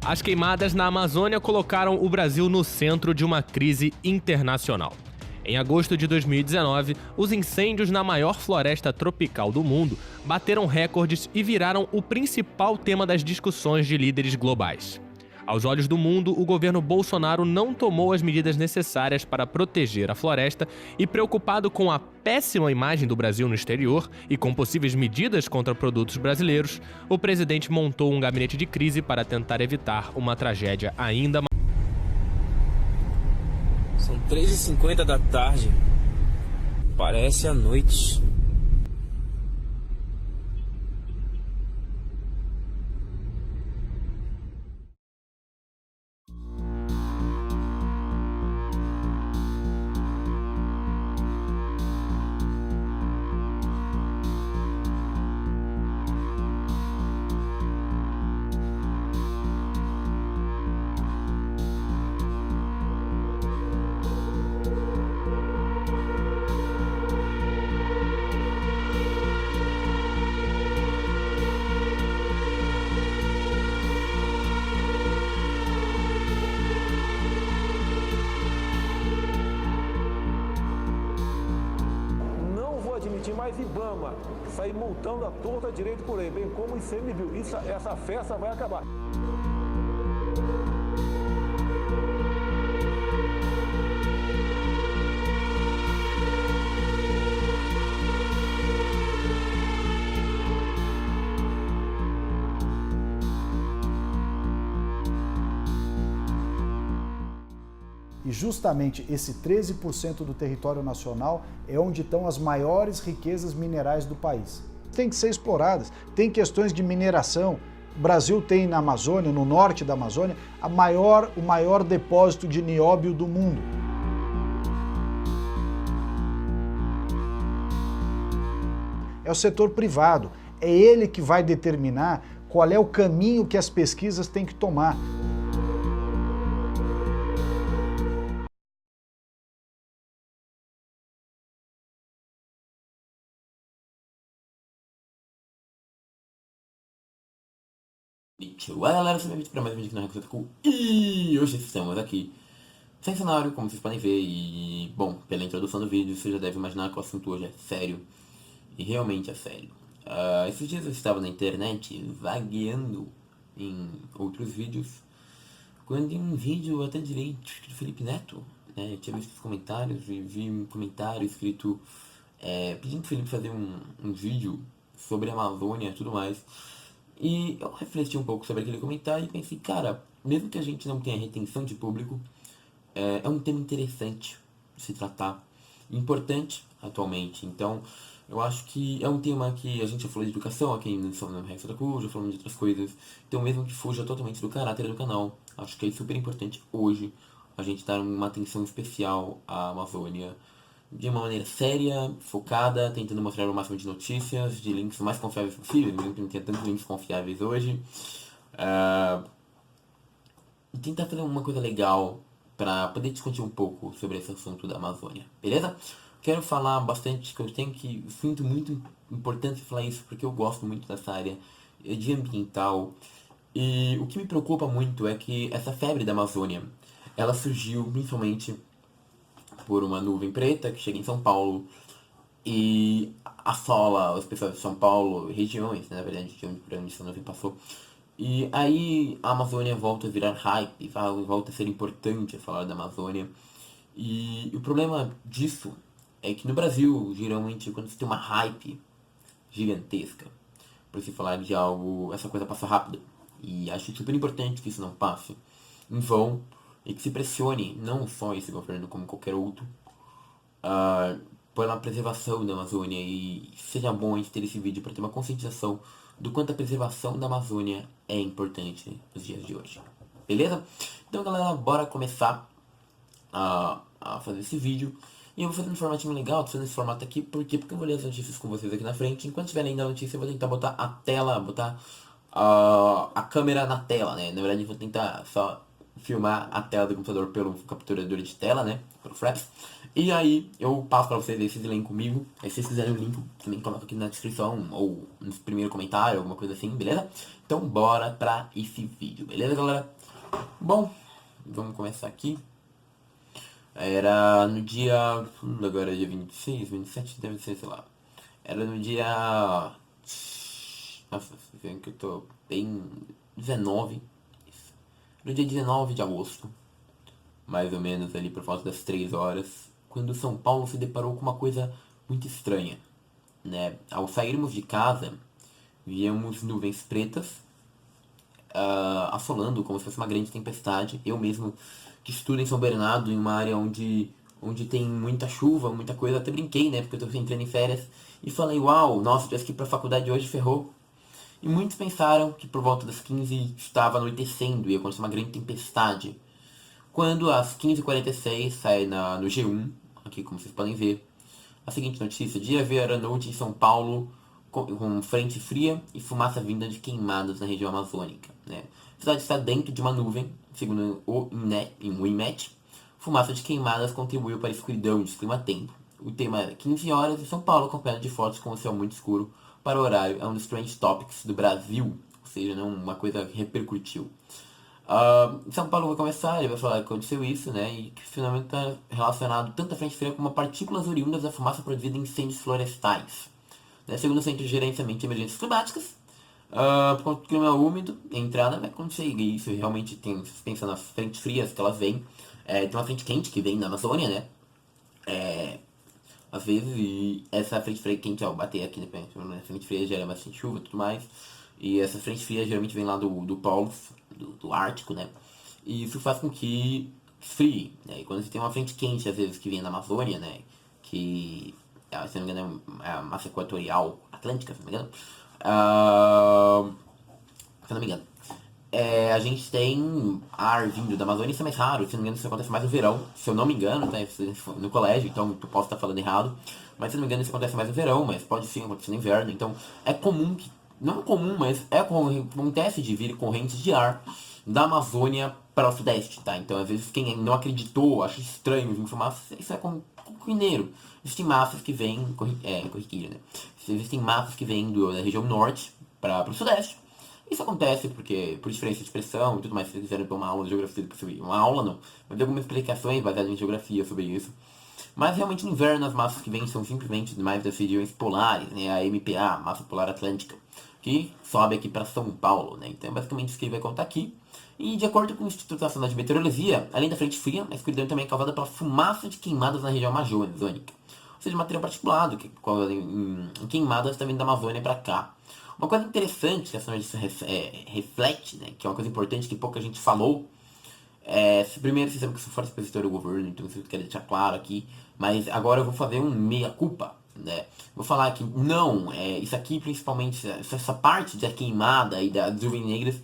As queimadas na Amazônia colocaram o Brasil no centro de uma crise internacional. Em agosto de 2019, os incêndios na maior floresta tropical do mundo bateram recordes e viraram o principal tema das discussões de líderes globais. Aos olhos do mundo, o governo Bolsonaro não tomou as medidas necessárias para proteger a floresta e, preocupado com a péssima imagem do Brasil no exterior e com possíveis medidas contra produtos brasileiros, o presidente montou um gabinete de crise para tentar evitar uma tragédia ainda maior. São 3h50 da tarde. Parece a noite. Mais IBAMA sair multando a torta direito por aí, bem como o ICMBio. Essa festa vai acabar. E justamente esse 13% do território nacional é onde estão as maiores riquezas minerais do país. Tem que ser exploradas, tem questões de mineração. O Brasil tem na Amazônia, no norte da Amazônia, o maior depósito de nióbio do mundo. É o setor privado, é ele que vai determinar qual é o caminho que as pesquisas têm que tomar. Olá galera, sejam bem-vindos para mais um vídeo aqui na Recruta. E hoje estamos aqui sem cenário, como vocês podem ver. E, bom, pela introdução do vídeo, você já deve imaginar que o assunto hoje é sério. E realmente é sério. Esses dias eu estava na internet, vagueando em outros vídeos, quando em um vídeo até direi do Felipe Neto, né, eu tinha visto os comentários e vi um comentário escrito pedindo pro Felipe fazer um vídeo sobre a Amazônia e tudo mais. E eu refleti um pouco sobre aquele comentário e pensei, cara, mesmo que a gente não tenha retenção de público, é um tema interessante de se tratar, importante atualmente. Então, eu acho que é um tema que a gente já falou de educação aqui no Resto da Cruz, já falamos de outras coisas. Então, mesmo que fuja totalmente do caráter do canal, acho que é super importante hoje a gente dar uma atenção especial à Amazônia, de uma maneira séria, focada, tentando mostrar o máximo de notícias, de links mais confiáveis possíveis, mesmo que não tenha tantos links confiáveis hoje. E tentar fazer uma coisa legal para poder discutir um pouco sobre esse assunto da Amazônia, beleza? Quero falar bastante, que eu sinto muito importante falar isso, porque eu gosto muito dessa área de ambiental. E o que me preocupa muito é que essa febre da Amazônia, ela surgiu principalmente por uma nuvem preta que chega em São Paulo e assola as pessoas de São Paulo, regiões, né, na verdade, por onde essa nuvem passou. E aí a Amazônia volta a virar hype, volta a ser importante a falar da Amazônia. E o problema disso é que no Brasil, geralmente, quando você tem uma hype gigantesca, por se falar de algo, essa coisa passa rápido. E acho super importante que isso não passe em vão, e que se pressione, não só esse governo como qualquer outro, pela preservação da Amazônia. E seja bom a gente ter esse vídeo para ter uma conscientização do quanto a preservação da Amazônia é importante nos dias de hoje. Beleza? Então galera, bora começar a fazer esse vídeo. E eu vou fazer um formatinho legal, tô fazendo esse formato aqui, porque eu vou ler as notícias com vocês aqui na frente. Enquanto estiver lendo a notícia, eu vou tentar botar a tela, a câmera na tela, né? Na verdade, eu vou tentar só filmar a tela do computador pelo capturador de tela, né? Pelo Fraps. E aí eu passo pra vocês, aí vocês leem comigo. Aí se vocês quiserem o link, também coloco aqui na descrição ou no primeiro comentário, alguma coisa assim, beleza? Então bora pra esse vídeo, beleza galera? Bom, vamos começar aqui. Era no dia... Agora é dia 26, 27, deve ser, sei lá. Era no dia... Nossa, vendo que eu tô bem... 19. No dia 19 de agosto. Mais ou menos ali por volta das 3 horas. Quando São Paulo se deparou com uma coisa muito estranha, né? Ao sairmos de casa, víamos nuvens pretas assolando como se fosse uma grande tempestade. Eu mesmo, que estudo em São Bernardo, em uma área onde tem muita chuva, muita coisa, até brinquei, né? Porque eu tô entrando em férias. E falei, uau, nossa, tivesse que ir pra faculdade hoje, ferrou. E muitos pensaram que por volta das 15 estava anoitecendo e ia acontecer uma grande tempestade. Quando às 15h46 sai no G1, aqui como vocês podem ver, a seguinte notícia: dia ver a noite em São Paulo com frente fria e fumaça vinda de queimadas na região amazônica, né? A cidade está dentro de uma nuvem, segundo o IMET. Fumaça de queimadas contribuiu para a escuridão de clima-tempo. O tema é 15 horas e São Paulo acompanhado de fotos com o céu muito escuro. Para o horário, é um dos trend topics do Brasil, ou seja, não uma coisa que repercutiu. São Paulo vai começar, ele vai falar que aconteceu isso, né? E que finalmente está relacionado tanto à frente fria como a partículas oriundas da fumaça produzida em incêndios florestais. Né? Segundo o Centro de Gerenciamento de Emergências Climáticas, por conta do clima úmido, a entrada vai acontecer. E isso realmente tem, se pensa nas frentes frias que elas vêm. Tem uma frente quente que vem da Amazônia, né? Às vezes, e essa frente fria quente ao bater aqui, né? A frente fria gera bastante chuva e tudo mais. E essa frente fria geralmente vem lá do polo, do Ártico, né? E isso faz com que esfrie, né? E quando você tem uma frente quente, às vezes, que vem da Amazônia, né? Que, se não me engano, é a massa equatorial atlântica, se não me engano. Se não me engano. A gente tem ar vindo da Amazônia, isso é mais raro, se não me engano isso acontece mais no verão, se eu não me engano, tá? No colégio, então eu posso estar falando errado, mas se não me engano isso acontece mais no verão, mas pode sim acontecer no inverno, então é comum que, não é comum, mas acontece de vir correntes de ar da Amazônia para o Sudeste, tá? Então às vezes quem não acreditou, acha estranho vir fumaça, isso é corriqueiro. Existem massas que vêm, corriqueiro, né? Existem massas que vêm da região norte para o Sudeste. Isso acontece porque, por diferença de pressão e tudo mais, se vocês quiserem ter uma aula de geografia sobre uma aula não, mas tem algumas explicações baseadas em geografia sobre isso. Mas realmente no inverno as massas que vêm são simplesmente mais das regiões polares, né, a MPA, Massa Polar Atlântica, que sobe aqui para São Paulo, né, então é basicamente isso que ele vai contar aqui. E de acordo com o Instituto Nacional de Meteorologia, além da frente fria, a escuridão também é causada pela fumaça de queimadas na região amazônica, ou seja, material particulado, que em queimadas também da Amazônia para cá. Uma coisa interessante que essa notícia reflete, né, que é uma coisa importante que pouca gente falou, primeiro vocês sabem que eu sou forte expositor do governo, então eu quero deixar claro aqui, mas agora eu vou fazer um meia-culpa, né, vou falar que não, isso aqui principalmente, essa parte da queimada e das nuvens negras,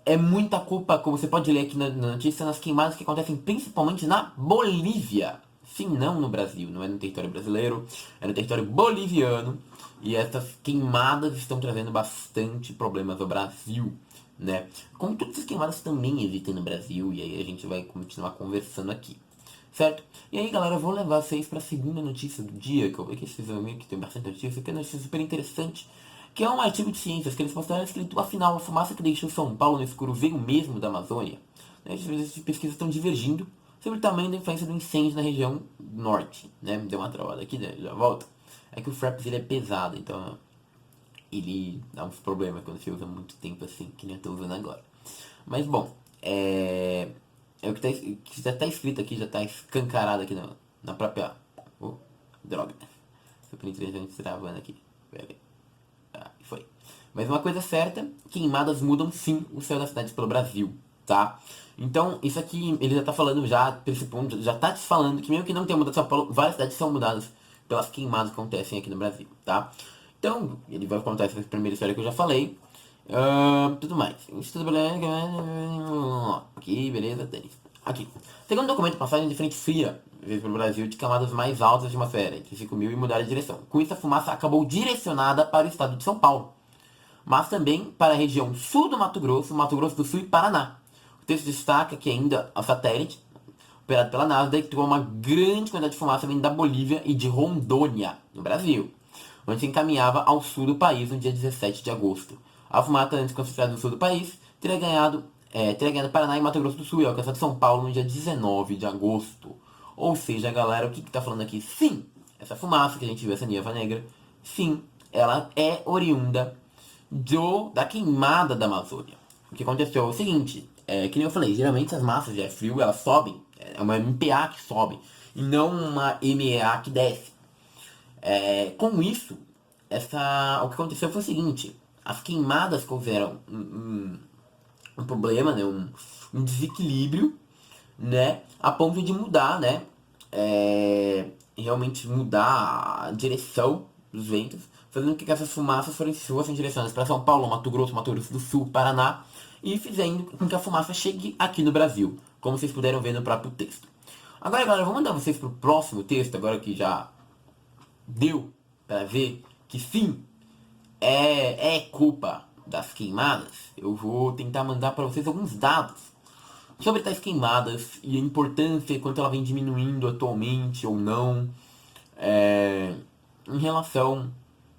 é muita culpa, como você pode ler aqui na notícia, nas queimadas que acontecem principalmente na Bolívia. Sim, não no Brasil, não é no território brasileiro, é no território boliviano. E essas queimadas estão trazendo bastante problemas ao Brasil, né? Como todas as queimadas também existem no Brasil, e aí a gente vai continuar conversando aqui, certo? E aí, galera, eu vou levar vocês para a segunda notícia do dia, que eu vi que vocês vão ver que tem bastante notícia, que é uma notícia super interessante, que é um artigo de ciências, que eles mostraram escrito, afinal, a fumaça que deixou São Paulo no escuro veio mesmo da Amazônia. As pesquisas estão divergindo sobre o tamanho da influência do incêndio na região norte, né? Deu uma travada aqui, né? Já volta. É que o Fraps ele é pesado, então ele dá uns problemas quando você usa muito tempo assim, que nem eu tô usando agora. Mas bom, é o que já tá escrito aqui, já tá escancarado aqui na própria... droga. Super interessante travando aqui. Pera aí. Foi. Mas uma coisa certa, queimadas mudam sim o céu das cidades pelo Brasil, tá? Então, isso aqui, ele já tá falando já, por esse ponto, já tá te falando que mesmo que não tenha mudado São Paulo, várias cidades são mudadas pelas queimadas que acontecem aqui no Brasil, tá? Então, ele vai contar essa primeira história que eu já falei. Tudo mais. Aqui, beleza, tênis. Aqui. Segundo documento, passagem de frente fria veio pelo Brasil de camadas mais altas da atmosfera, entre 5.000 e mudar de direção. Com isso, a fumaça acabou direcionada para o estado de São Paulo, mas também para a região sul do Mato Grosso do Sul e Paraná. O texto destaca que ainda a satélite, operado pela NASA, detectou uma grande quantidade de fumaça vindo da Bolívia e de Rondônia, no Brasil, onde se encaminhava ao sul do país no dia 17 de agosto. A fumaça, antes concentrada no sul do país, teria ganhado teria ganhado Paraná e Mato Grosso do Sul e alcançado São Paulo no dia 19 de agosto. Ou seja, galera, o que tá falando aqui? Sim, essa fumaça que a gente viu, essa névoa negra, sim, ela é oriunda da queimada da Amazônia. O que aconteceu é o seguinte, que nem eu falei, geralmente as massas de ar frio, elas sobem, é uma MPA que sobe, e não uma MEA que desce. Com isso, o que aconteceu foi o seguinte, as queimadas causaram um problema, né, um desequilíbrio, né, a ponto de mudar, né, realmente mudar a direção dos ventos, fazendo com que essas fumaças fossem direcionadas para São Paulo, Mato Grosso do Sul, Paraná, e fazendo com que a fumaça chegue aqui no Brasil, como vocês puderam ver no próprio texto. Agora, galera, vou mandar vocês pro próximo texto, agora que já deu para ver que sim, é culpa das queimadas. Eu vou tentar mandar para vocês alguns dados sobre tais queimadas e a importância, quanto ela vem diminuindo atualmente ou não, em relação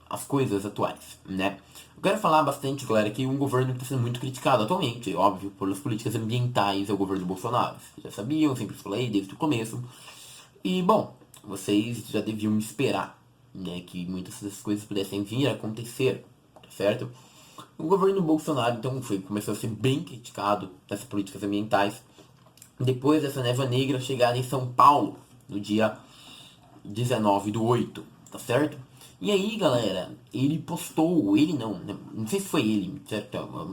às coisas atuais, né? Eu quero falar bastante, galera, que um governo que está sendo muito criticado atualmente, óbvio, pelas políticas ambientais, é o governo Bolsonaro. Vocês já sabiam, sempre falei desde o começo. E, bom, vocês já deviam esperar, né, que muitas dessas coisas pudessem vir a acontecer, certo? O governo Bolsonaro, então, começou a ser bem criticado nessas políticas ambientais, depois dessa névoa negra chegar em São Paulo, no dia 19/8, tá certo? E aí, galera, ele postou, ele não sei se foi ele, certo?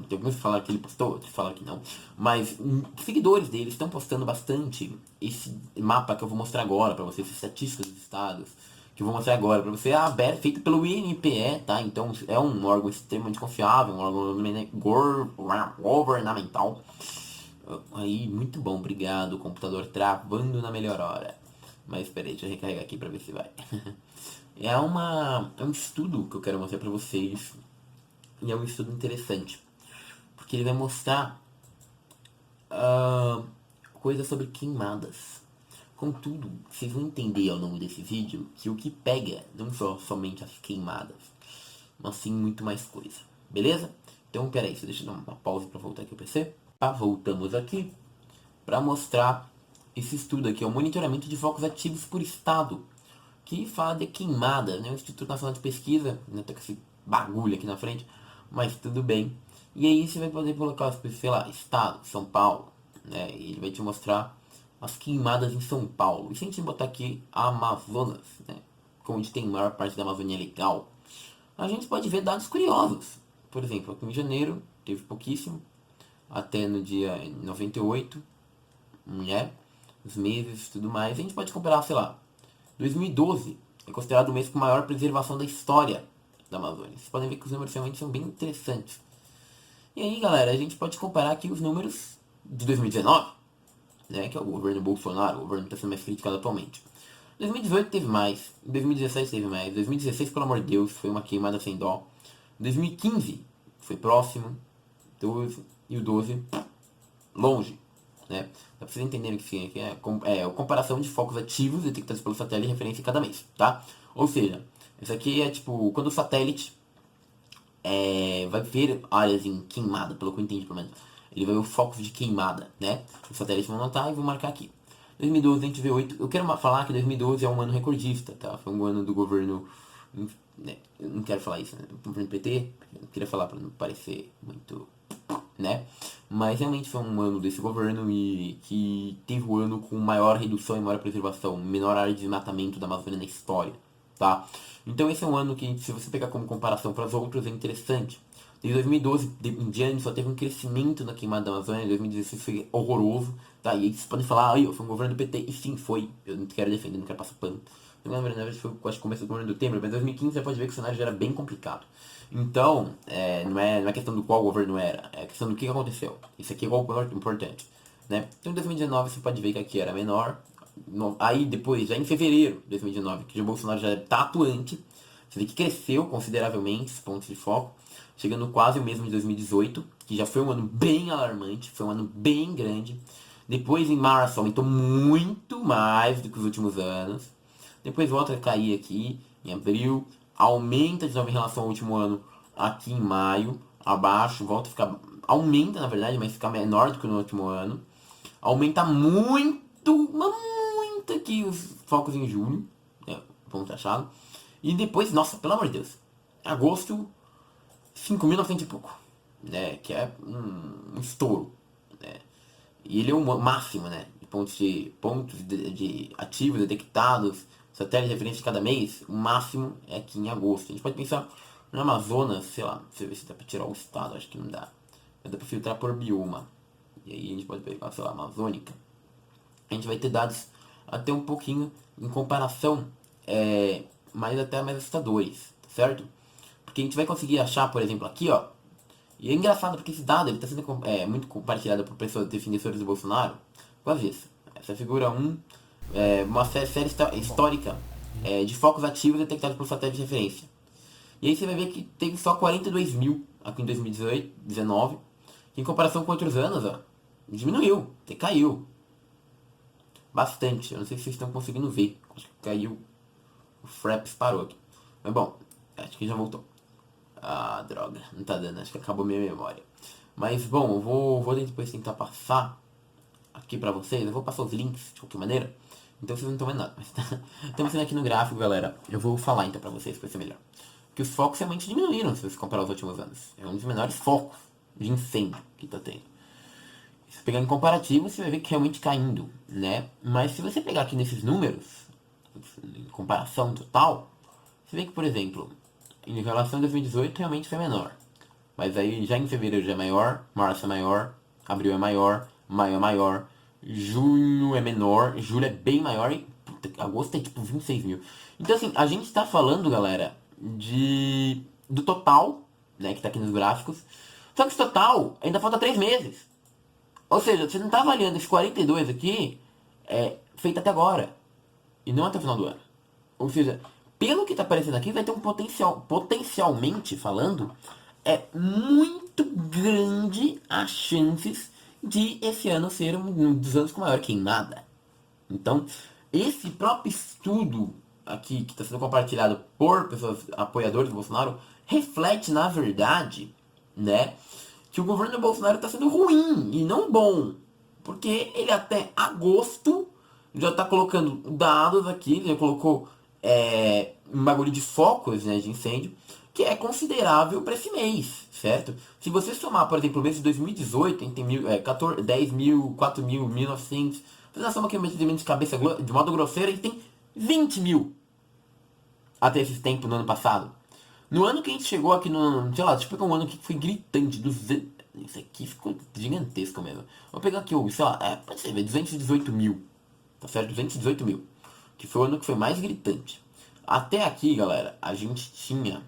Tem alguns que falaram que ele postou, outros falaram que não, mas seguidores dele estão postando bastante esse mapa que eu vou mostrar agora pra vocês, estatísticas dos estados, que eu vou mostrar agora pra você, feito pelo INPE, tá? Então é um órgão extremamente confiável, um órgão governamental. Aí, muito bom, obrigado, computador travando na melhor hora. Mas peraí, deixa eu recarregar aqui pra ver se vai. É um estudo que eu quero mostrar pra vocês. E é um estudo interessante, porque ele vai mostrar coisas sobre queimadas. Contudo, vocês vão entender ao longo desse vídeo que o que pega não são somente as queimadas, mas sim muito mais coisa, beleza? Então peraí, deixa eu dar uma pausa para voltar aqui ao PC. Voltamos aqui para mostrar esse estudo aqui, é o monitoramento de focos ativos por estado, que fala de queimada, né? O Instituto Nacional de Pesquisa, né? Tá com esse bagulho aqui na frente, mas tudo bem. E aí você vai poder colocar, sei lá, estado, São Paulo, né? E ele vai te mostrar as queimadas em São Paulo. E se a gente botar aqui Amazonas, né, onde tem a maior parte da Amazônia legal, a gente pode ver dados curiosos. Por exemplo, aqui em janeiro teve pouquíssimo, até no dia 98, né, os meses e tudo mais. A gente pode comparar, sei lá, 2012 é considerado o mês com maior preservação da história da Amazônia. Vocês podem ver que os números realmente são bem interessantes. E aí, galera, a gente pode comparar aqui os números de 2019, né, que é o governo Bolsonaro, o governo que está sendo mais criticado atualmente. 2018 teve mais, 2017 teve mais, 2016, pelo amor de Deus, foi uma queimada sem dó. 2015 foi próximo, 12 e o 12 longe, né? Dá pra vocês entenderem que é a comparação de focos ativos detectados pelo satélite e referência cada mês, tá? Ou seja, isso aqui é tipo, quando o satélite vai ver áreas em queimada, pelo que eu entendi pelo menos. Ele vai ver focos de queimada, né? Os satélites vão anotar e vou marcar aqui. 2012 a gente vê 8. Eu quero falar que 2012 é um ano recordista, tá? Foi um ano do governo, né? Eu não quero falar isso, né? Do governo PT. Eu queria falar para não parecer muito, né? Mas realmente foi um ano desse governo e que teve o ano com maior redução e maior preservação, menor área de desmatamento da Amazônia na história, tá? Então esse é um ano que, se você pegar como comparação para os outros, é interessante. Desde 2012 em diante só teve um crescimento na queimada da Amazônia, 2016 foi horroroso, tá? E aí vocês podem falar, foi um governo do PT, e sim, foi, eu não quero defender, não quero passar pano. Não lembro, na verdade foi, acho que começo do governo do Temer, mas em 2015 você pode ver que o cenário já era bem complicado. Então, não é questão do qual governo era, é questão do que aconteceu. Isso aqui é o importante, né? Então em 2019 você pode ver que aqui era menor, aí depois, já em fevereiro de 2019, que o Bolsonaro já está atuante, você vê que cresceu consideravelmente os pontos de foco, chegando quase o mesmo de 2018, que já foi um ano bem alarmante, foi um ano bem grande. Depois, em março, aumentou muito mais do que os últimos anos. Depois volta a cair aqui, em abril, aumenta de novo em relação ao último ano, aqui em maio, abaixo, volta a ficar aumenta, na verdade, mas fica menor do que no último ano. Aumenta muito, mas muito aqui os focos em julho, né, ponto achado. E depois, nossa, pelo amor de Deus, agosto, 5.900 e pouco, né, que é um estouro, né. E ele é o máximo, né, de pontos de ativos detectados, satélites de referência de cada mês, o máximo é aqui em agosto. A gente pode pensar no Amazonas, sei lá, deixa eu ver se dá pra tirar o estado, acho que não dá. Mas dá pra filtrar por bioma. E aí a gente pode pegar, sei lá, Amazônica. A gente vai ter dados até um pouquinho em comparação, mais até mais assustadores, certo? Porque a gente vai conseguir achar, por exemplo, aqui, ó. E é engraçado porque esse dado ele tá sendo muito compartilhado por pessoas defensores do Bolsonaro. Quase isso. Essa figura 1 uma série histórica de focos ativos detectados por satélite de referência. E aí você vai ver que teve só 42 mil aqui em 2018, 2019. Em comparação com outros anos, ó, diminuiu, até caiu. Bastante. Eu não sei se vocês estão conseguindo ver. Acho que caiu. O Fraps parou aqui. Mas bom, acho que já voltou. Ah, droga. Não tá dando. Acho que acabou minha memória. Mas bom, eu vou depois tentar passar aqui pra vocês. Eu vou passar os links de qualquer maneira. Então vocês não estão vendo nada. Mas estamos vendo aqui no gráfico, galera. Eu vou falar então pra vocês, pra ser melhor. Que os focos realmente diminuíram se você comparar os últimos anos. É um dos menores focos de incêndio que tá tendo. Se pegar em comparativo, você vai ver que realmente caindo, né? Mas se você pegar aqui nesses números, em comparação total, você vê que, por exemplo, em relação a 2018 realmente foi menor. Mas aí já em fevereiro já é maior, março é maior, abril é maior, maio é maior, junho é menor, julho é bem maior e puta, agosto é tipo 26 mil. Então assim, a gente tá falando, galera, do total, né, que tá aqui nos gráficos. Só que esse total ainda falta 3 meses. Ou seja, você não tá avaliando esse 42 aqui feito até agora. E não até o final do ano. Ou seja, pelo que tá aparecendo aqui, vai ter um potencial, potencialmente falando, muito grande as chances de esse ano ser um dos anos com maior queimada. Então, esse próprio estudo aqui, que está sendo compartilhado por pessoas apoiadores do Bolsonaro, reflete, na verdade, né, que o governo do Bolsonaro está sendo ruim e não bom. Porque ele até agosto já está colocando dados aqui, já colocou um bagulho de focos, né, de incêndio, que é considerável para esse mês, certo? Se você somar, por exemplo, o mês de 2018, tem 10 mil, 4 mil, 1.900, fazer uma soma aqui de cabeça de modo grosseiro, e tem 20 mil até esse tempo no ano passado. No ano que a gente chegou aqui no, sei lá, deixa eu pegar um ano que foi gritante, isso aqui ficou gigantesco mesmo. Vou pegar aqui, sei lá, pode ser, 218 mil, tá certo? 218 mil, que foi o ano que foi mais gritante. Até aqui, galera, a gente tinha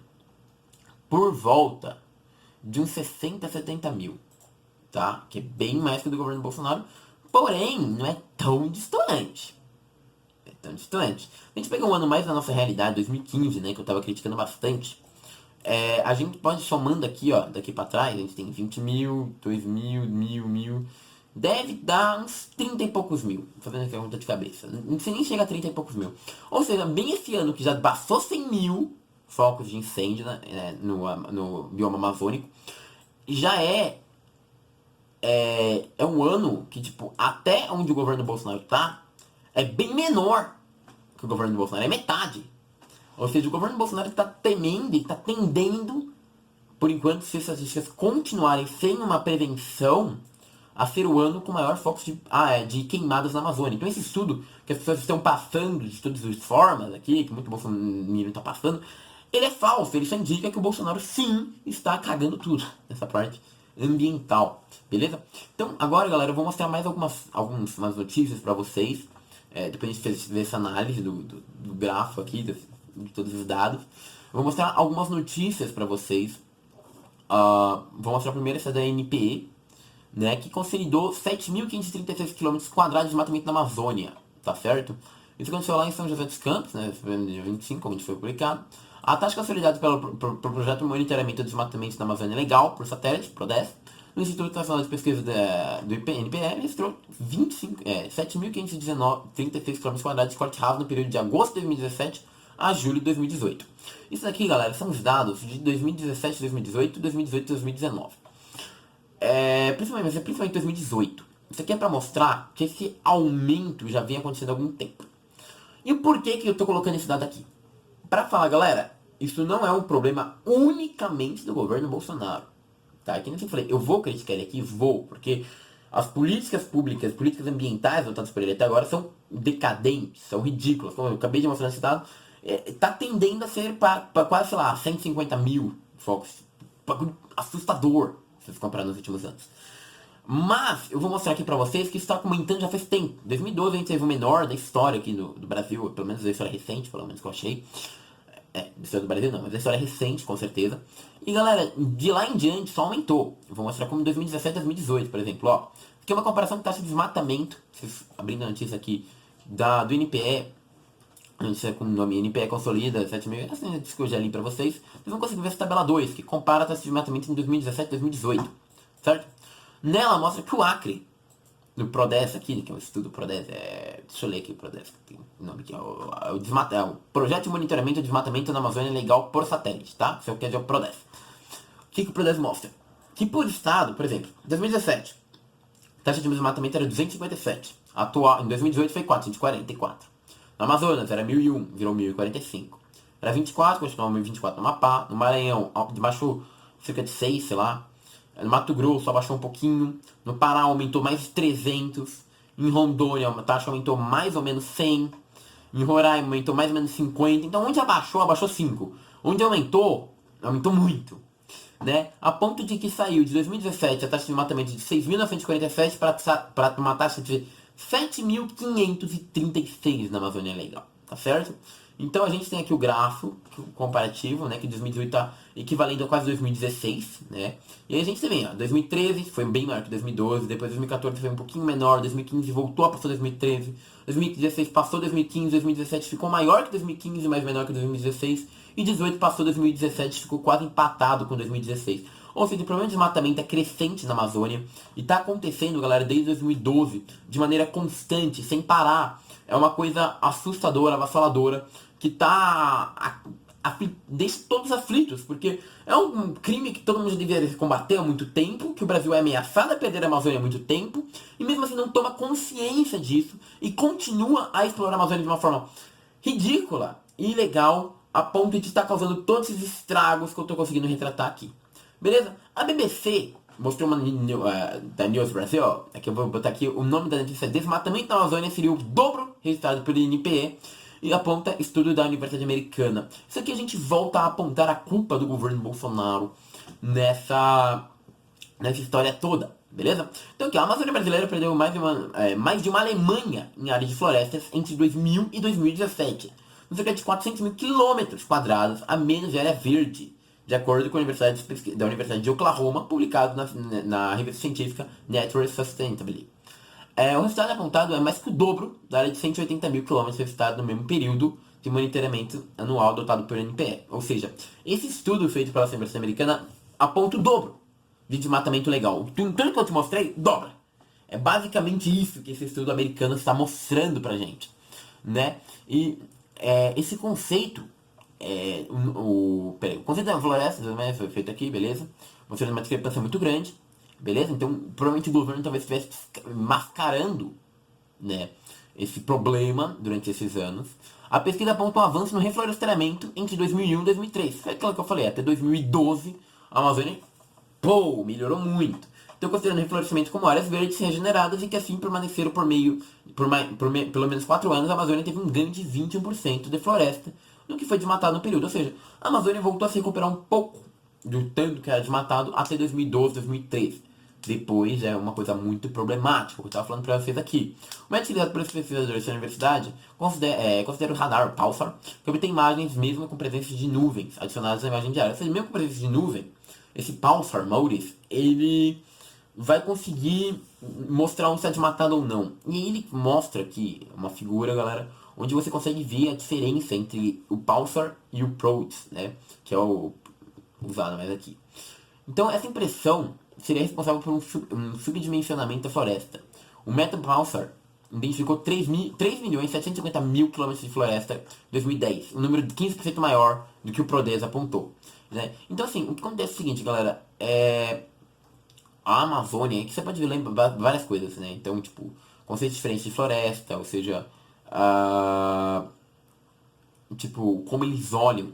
por volta de uns 60, 70 mil, tá? Que é bem mais que o do governo Bolsonaro, porém, não é tão distante. A gente pega um ano mais na nossa realidade, 2015, né, que eu tava criticando bastante. A gente pode somando aqui, ó, daqui pra trás, a gente tem 20 mil, 2 mil, mil. Deve dar uns 30 e poucos mil, fazendo aqui a conta de cabeça. Não sei nem chega a 30 e poucos mil. Ou seja, bem esse ano que já passou 100 mil focos de incêndio, né, no bioma amazônico, já é um ano que, tipo, até onde o governo Bolsonaro tá, é bem menor que o governo do Bolsonaro, é metade. Ou seja, o governo do Bolsonaro está temendo e está tendendo, por enquanto, se essas estatísticas continuarem sem uma prevenção, a ser o ano com maior foco de queimadas na Amazônia. Então esse estudo que as pessoas estão passando de todas as formas aqui, que muito Bolsonaro está passando, ele é falso, ele só indica que o Bolsonaro sim está cagando tudo nessa parte ambiental, beleza? Então agora, galera, eu vou mostrar mais algumas notícias para vocês. Depois a gente fez essa análise do gráfico aqui, de todos os dados. Eu vou mostrar algumas notícias para vocês. Vou mostrar primeiro essa da NPE, né, que consolidou 7.536 km² de desmatamento na Amazônia, tá certo? Isso aconteceu lá em São José dos Campos, né, no dia 25, como a gente foi publicado. A taxa consolidada pelo Projeto de Monitoramento do Desmatamento na Amazônia Legal, por satélite, PRODES, no Instituto Nacional de Pesquisa do NPE, registrou 7.536 km² de corte raso no período de agosto de 2017 a julho de 2018. Isso aqui, galera, são os dados de 2017, 2018 e 2018 2019. principalmente em 2018. Isso aqui é para mostrar que esse aumento já vem acontecendo há algum tempo. E o porquê que eu tô colocando esse dado aqui? Para falar, galera, isso não é um problema unicamente do governo Bolsonaro. Tá? Que nem eu falei, eu vou criticar ele aqui, porque as políticas públicas, políticas ambientais adotadas por ele até agora são decadentes, são ridículas. Como eu acabei de mostrar nesse dado, tá tendendo a ser para quase, sei lá, 150 mil focos. Assustador, se você comparar nos últimos anos. Mas eu vou mostrar aqui pra vocês que isso está aumentando já faz tempo. Em 2012 a gente teve o menor da história aqui do Brasil, pelo menos da história recente, pelo menos que eu achei. Da história do Brasil não, mas da história recente, com certeza. E galera, de lá em diante só aumentou. Eu vou mostrar como em 2017 e 2018, por exemplo, ó. Aqui é uma comparação de taxa de desmatamento. Vocês abrindo a notícia aqui do INPE. A notícia com o nome INPE Consolida 7.000. Essa notícia que eu já li pra vocês. Vocês vão conseguir ver essa tabela 2, que compara a taxa de desmatamento em 2017 e 2018. Certo? Nela mostra que o Acre, no PRODES aqui, que é o estudo PRODES, deixa eu ler aqui o PRODES, que tem o nome aqui, é o Projeto de Monitoramento de Desmatamento na Amazônia Legal por Satélite, tá? Isso é o que é o PRODES. O que o PRODES mostra? Que por estado, por exemplo, em 2017, a taxa de desmatamento era 257, em 2018 foi 444. No Amazonas era 1001, virou 1045. Era 24, continuou 1024 no Amapá, no Maranhão, baixou cerca de 6, sei lá. No Mato Grosso abaixou um pouquinho. No Pará aumentou mais de 300. Em Rondônia a taxa aumentou mais ou menos 100. Em Roraima aumentou mais ou menos 50. Então onde abaixou 5. Onde aumentou muito. Né? A ponto de que saiu de 2017 a taxa de desmatamento de 6.947 para uma taxa de 7.536 na Amazônia Legal. Tá certo? Então a gente tem aqui o gráfico comparativo, né, que 2018 está equivalente a quase 2016, né? E aí a gente tem, ó, 2013 foi bem maior que 2012, depois 2014 foi um pouquinho menor, 2015 voltou a passar 2013, 2016 passou 2015, 2017 ficou maior que 2015, mas menor que 2016, e 2018 passou 2017, ficou quase empatado com 2016. Ou seja, o problema de desmatamento é crescente na Amazônia e está acontecendo, galera, desde 2012, de maneira constante, sem parar. É uma coisa assustadora, avassaladora, que deixa todos aflitos, porque é um crime que todo mundo já deveria combater há muito tempo, que o Brasil é ameaçado a perder a Amazônia há muito tempo, e mesmo assim não toma consciência disso, e continua a explorar a Amazônia de uma forma ridícula e ilegal, a ponto de estar causando todos esses estragos que eu estou conseguindo retratar aqui. Beleza? A BBC mostrou uma da News Brasil, aqui eu vou botar aqui o nome da notícia: desmatamento na Amazônia seria o dobro registrado pelo INPE, e aponta estudo da Universidade Americana. Isso aqui a gente volta a apontar a culpa do governo Bolsonaro nessa história toda, beleza? Então aqui, a Amazônia brasileira perdeu mais de uma Alemanha em área de florestas entre 2000 e 2017, cerca de 400 mil quilômetros quadrados a menos de área verde, de acordo com a Universidade de Oklahoma, publicado na revista científica Nature Sustainability. O resultado apontado é mais que o dobro da área de 180 mil quilômetros registrado no mesmo período de monitoramento anual adotado pelo INPE. Ou seja, esse estudo feito pela Universidade Americana aponta o dobro de desmatamento legal. Tudo que eu te mostrei, dobra. É basicamente isso que esse estudo americano está mostrando pra gente, né? E esse conceito, o conceito da floresta, né, foi feito aqui, beleza? Mostrando uma discrepância muito grande, beleza? Então, provavelmente o governo talvez estivesse mascarando, né, esse problema durante esses anos. A pesquisa aponta um avanço no reflorestamento entre 2001 e 2003. Foi aquilo que eu falei, até 2012 a Amazônia, melhorou muito. Então, considerando o reflorestamento como áreas verdes regeneradas e que assim permaneceram por pelo menos 4 anos, a Amazônia teve um ganho de 21% de floresta no que foi desmatado no período. Ou seja, a Amazônia voltou a se recuperar um pouco do tanto que era desmatado até 2012, 2013. Depois é uma coisa muito problemática, o que eu estava falando para vocês aqui. O método utilizado pelos pesquisadores da universidade considera o radar Pulsar, que obtém imagens mesmo com presença de nuvens adicionadas à imagem diária. Ou seja, mesmo com presença de nuvem, esse Pulsar Modis, ele vai conseguir mostrar onde está desmatado ou não. E ele mostra aqui uma figura, galera, onde você consegue ver a diferença entre o Pulsar e o PRODES, né? Que é o usado mais aqui. Então, essa impressão seria responsável por um subdimensionamento da floresta. O método Pulsar identificou 3.750.000 km de floresta em 2010, um número de 15% maior do que o PRODES apontou, né? Então, assim, o que acontece é o seguinte, galera, a Amazônia, que você pode ver várias coisas, né? Então, tipo, conceitos diferentes de floresta, ou seja, tipo, como eles olham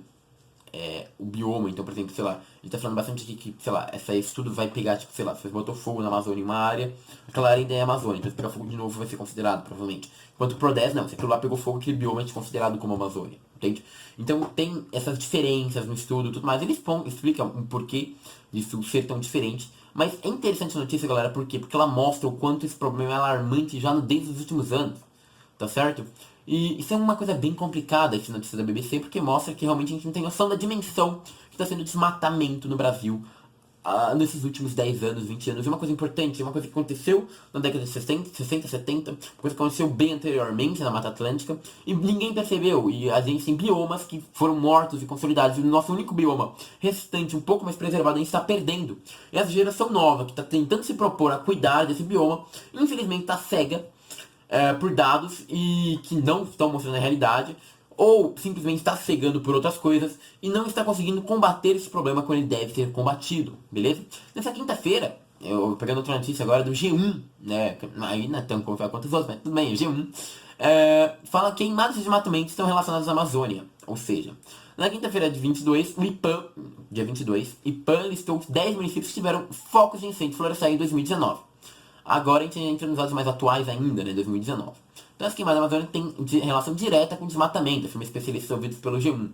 o bioma. Então, por exemplo, sei lá, a gente tá falando bastante aqui que, sei lá, esse estudo vai pegar, tipo, sei lá, se você botou fogo na Amazônia em uma área, aquela área ainda é Amazônia, então se pegar fogo de novo vai ser considerado, provavelmente. Enquanto o PRODES, não, se aquilo lá pegou fogo, aquele bioma é considerado como Amazônia, entende? Então tem essas diferenças no estudo e tudo mais, eles explicam o porquê disso ser tão diferente, mas é interessante a notícia, galera, por quê? Porque ela mostra o quanto esse problema é alarmante já desde os últimos anos, tá certo? E isso é uma coisa bem complicada, essa notícia da BBC, porque mostra que realmente a gente não tem noção da dimensão que está sendo o desmatamento no Brasil nesses últimos 10 anos, 20 anos. É uma coisa importante, é uma coisa que aconteceu na década de 60, 70, uma coisa que aconteceu bem anteriormente na Mata Atlântica, e ninguém percebeu, e a gente tem biomas que foram mortos e consolidados, e o nosso único bioma restante, um pouco mais preservado, a gente está perdendo. E a geração nova, que está tentando se propor a cuidar desse bioma, infelizmente está cega por dados e que não estão mostrando a realidade, ou simplesmente está cegando por outras coisas e não está conseguindo combater esse problema quando ele deve ser combatido, beleza? Nessa quinta-feira, eu pegando outra notícia agora do G1, né, aí não é tão confiável quanto os outros, mas tudo bem, o G1, fala que queimadas de desmatamento estão relacionadas à Amazônia, ou seja, na quinta-feira de 22, o IPAM, dia 22, IPAM listou 10 municípios que tiveram focos de incêndio florestal em 2019. Agora a gente entra nos dados mais atuais ainda, né, 2019. Então as queimadas da Amazônia têm relação direta com o desmatamento, afirma especialistas ouvidos pelo G1.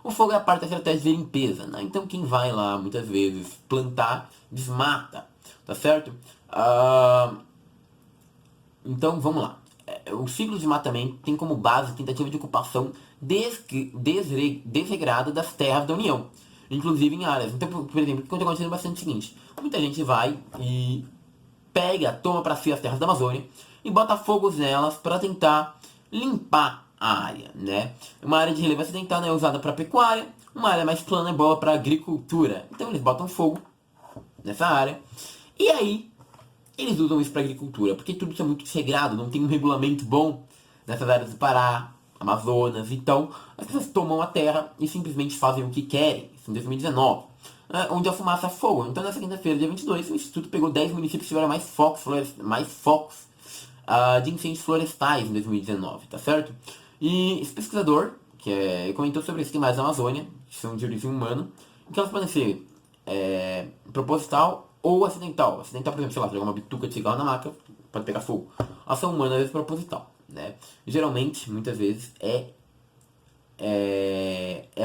O fogo é a parte da estratégia de limpeza, né? Então quem vai lá, muitas vezes, plantar, desmata, tá certo? Então vamos lá. O ciclo de desmatamento tem como base a tentativa de ocupação desregrada das terras da União, inclusive em áreas. Então, por exemplo, o que está acontecendo é bastante o seguinte: muita gente vai e toma para si as terras da Amazônia e bota fogos nelas para tentar limpar a área, né? Uma área de relevância dentada é usada para pecuária, uma área mais plana é boa para agricultura. Então eles botam fogo nessa área e aí eles usam isso para agricultura, porque tudo isso é muito regrado, não tem um regulamento bom nessas áreas do Pará, Amazonas. Então as pessoas tomam a terra e simplesmente fazem o que querem. Isso em 2019. Onde a fumaça é fogo. Então nessa quinta-feira, dia 22, o Instituto pegou 10 municípios que tiveram mais focos de incêndios florestais em 2019, tá certo? E esse pesquisador, comentou sobre as queimadas da Amazônia, que são de origem humana, que elas podem ser proposital ou acidental. Acidental, por exemplo, sei lá, jogar uma bituca de cigarro na maca, pode pegar fogo. Ação humana, às vezes, proposital, né? Geralmente, muitas vezes, é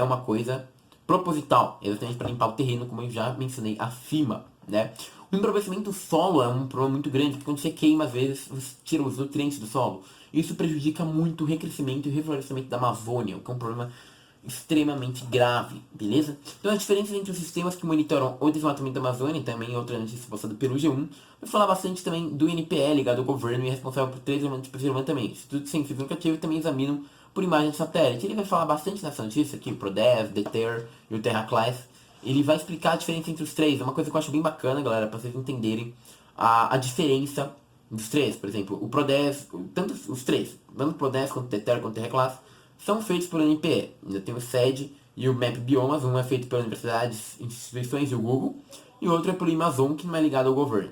uma coisa proposital, exatamente para limpar o terreno, como eu já mencionei acima, né? O empobrecimento do solo é um problema muito grande, porque quando você queima, às vezes, você tira os nutrientes do solo. Isso prejudica muito o recrescimento e o reflorestamento da Amazônia, o que é um problema extremamente grave, beleza? Então as diferenças entre os sistemas que monitoram o desmatamento da Amazônia, e também outra notícia passada pelo G1, vai falar bastante também do INPE, ligado ao governo e responsável por 3 elementos de levantamento. Institutos Científicos Educativos também examinam por imagem de satélite. Ele vai falar bastante nessa notícia aqui, o PRODES, DETER e o TerraClass. Ele vai explicar a diferença entre os três. É uma coisa que eu acho bem bacana, galera, para vocês entenderem a diferença dos três. Por exemplo, o PRODES, tanto os três, tanto o PRODES quanto o DETER quanto o TerraClass, são feitos pelo INPE. Ainda tem o SED e o MAP Biomas. Um é feito pelas universidades, instituições e o Google, e o outro é pelo Amazon, que não é ligado ao governo.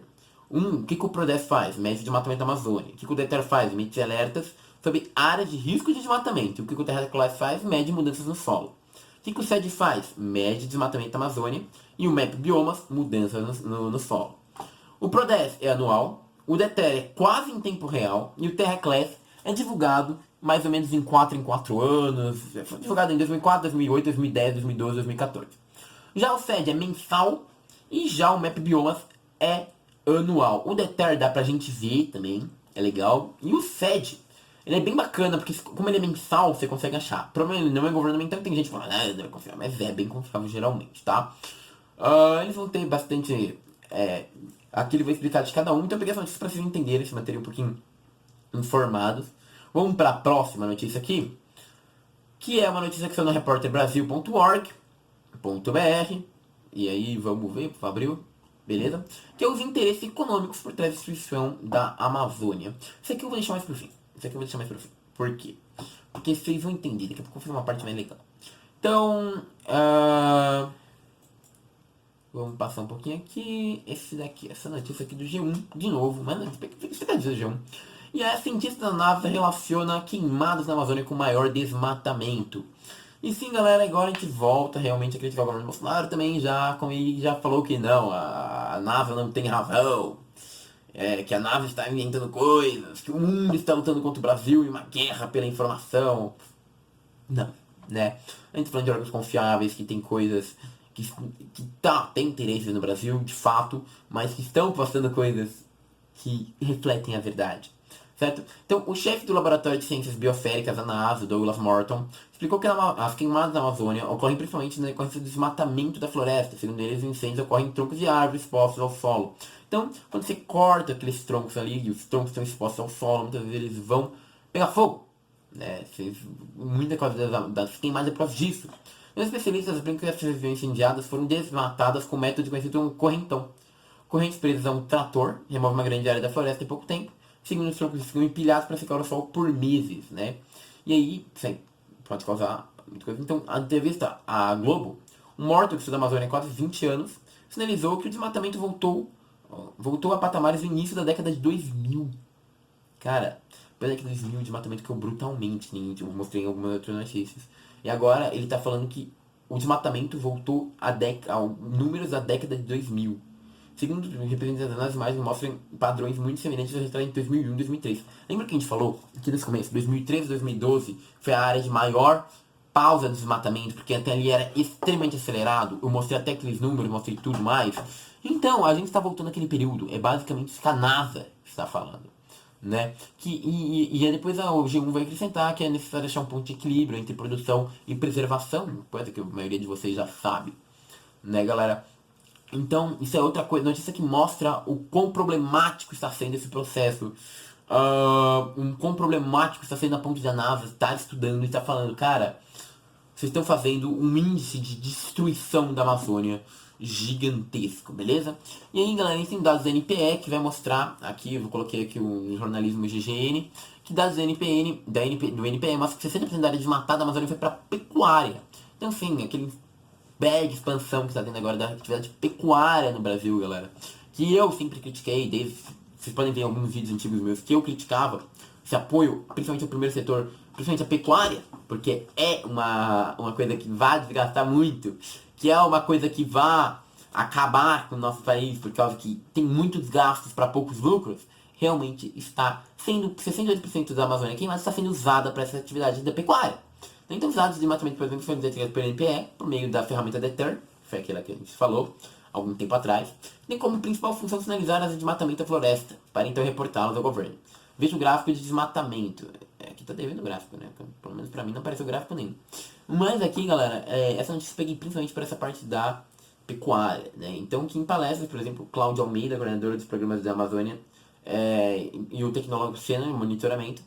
O que o PRODES faz? Mede o desmatamento da Amazônia. O que o DETER faz? Emite alertas sobre áreas de risco de desmatamento. E o que o TerraClass faz? Mede mudanças no solo. O que o SED faz? Mede desmatamento da Amazônia. E o MAP Biomas, mudanças no solo. O PRODES é anual, o DETER é quase em tempo real, e o TerraClass é divulgado mais ou menos em 4 em 4 anos. Foi divulgado em 2004, 2008, 2010, 2012, 2014. Já o SED é mensal, e já o MAP Biomas é anual. O DETER dá pra gente ver também, é legal. E o SED, ele é bem bacana, porque como ele é mensal, você consegue achar. Provavelmente não é governamental, tem gente que fala, não é confiável, mas é bem confiável geralmente, tá? Eles vão ter bastante... aqui ele vai explicar de cada um, então eu peguei essa notícia pra vocês entenderem esse material um pouquinho informados. Vamos para a próxima notícia aqui, que é uma notícia que saiu no repórterbrasil.org.br. E aí, vamos ver, abriu, beleza? Que é os interesses econômicos por trás da destruição da Amazônia. Isso aqui eu vou deixar mais pro fim. Por quê? Porque vocês vão entender, daqui a pouco eu vou fazer uma parte mais legal. Então, Vamos passar um pouquinho aqui. Essa notícia aqui do G1, de novo, mas não felicidade do G1. E a cientista da NASA relaciona queimadas na Amazônia com maior desmatamento. E sim, galera, agora a gente volta realmente a criticar o governo Bolsonaro também, como ele já falou que não, a NASA não tem razão, que a NASA está inventando coisas, que o mundo está lutando contra o Brasil em uma guerra pela informação. Não, né? A gente tá falando de órgãos confiáveis, que tem coisas tem interesse no Brasil, de fato, mas que estão postando coisas que refletem a verdade. Certo? Então, o chefe do Laboratório de Ciências Biosféricas da NASA, Douglas Morton, explicou que as queimadas na Amazônia ocorrem principalmente na decorrência do desmatamento da floresta. Segundo eles, os incêndios ocorrem em troncos de árvores expostos ao solo. Então, quando você corta aqueles troncos ali, e os troncos estão expostos ao solo, muitas vezes eles vão pegar fogo. Né? Muita coisa das queimadas é por causa disso. Os especialistas afirmam que essas regiões incendiadas foram desmatadas com o método conhecido como correntão. Correntes presas a um trator remove uma grande área da floresta em pouco tempo, segundo os troncos ficam empilhados para secar o sol por meses, né? E aí, pode causar muita coisa. Então, a entrevista à Globo, o Morton, que estuda a Amazônia há quase 20 anos, sinalizou que o desmatamento voltou a patamares no início da década de 2000. Cara, na década de 2000 o desmatamento caiu brutalmente, né? Eu mostrei em algumas outras notícias. E agora ele está falando que o desmatamento voltou a números da década de 2000. Segundo representantes das imagens, mostram padrões muito semelhantes aos registrados em 2001 e 2003. Lembra que a gente falou aqui nesse começo? 2013 e 2012 foi a área de maior pausa do desmatamento, porque até ali era extremamente acelerado. Eu mostrei até aqueles números, mostrei tudo mais. Então, a gente está voltando àquele período. É basicamente isso que a NASA está falando. Né? E depois o G1 vai acrescentar que é necessário achar um ponto de equilíbrio entre produção e preservação, coisa que a maioria de vocês já sabe, né, galera? Então, isso é outra coisa, notícia que mostra o quão problemático está sendo esse processo, quão problemático está sendo a ponto de a NASA estar estudando e estar falando, cara, vocês estão fazendo um índice de destruição da Amazônia gigantesco, beleza? E aí, galera, a gente tem dados da NPE que vai mostrar, aqui eu coloquei aqui o jornalismo GGN, que dados do NPE mostra que 60% da área desmatada da Amazônia foi para pecuária. Então, sim, aquele bag expansão que está tendo agora da atividade pecuária no Brasil, galera. Que eu sempre critiquei, vocês podem ver alguns vídeos antigos meus que eu criticava esse apoio, principalmente ao primeiro setor, principalmente a pecuária, porque é uma coisa que vai desgastar muito, que é uma coisa que vai acabar com o nosso país, por causa que tem muitos gastos para poucos lucros. Realmente está sendo 68% da Amazônia queimada está sendo usada para essa atividade da pecuária. Então, os dados de matamento, por exemplo, foram detectados pelo NPE por meio da ferramenta Deter, foi aquela que a gente falou algum tempo atrás, tem como principal função sinalizar as de desmatamento da floresta, para então reportá-los ao governo. Veja o gráfico de desmatamento. Aqui tá devendo o gráfico, né? Pelo menos pra mim não apareceu gráfico nenhum. Mas aqui, galera, essa notícia eu peguei principalmente para essa parte da pecuária, né? Então, que em palestras, por exemplo, Cláudio Almeida, coordenador dos programas da Amazônia, e o tecnólogo Senna, em monitoramento,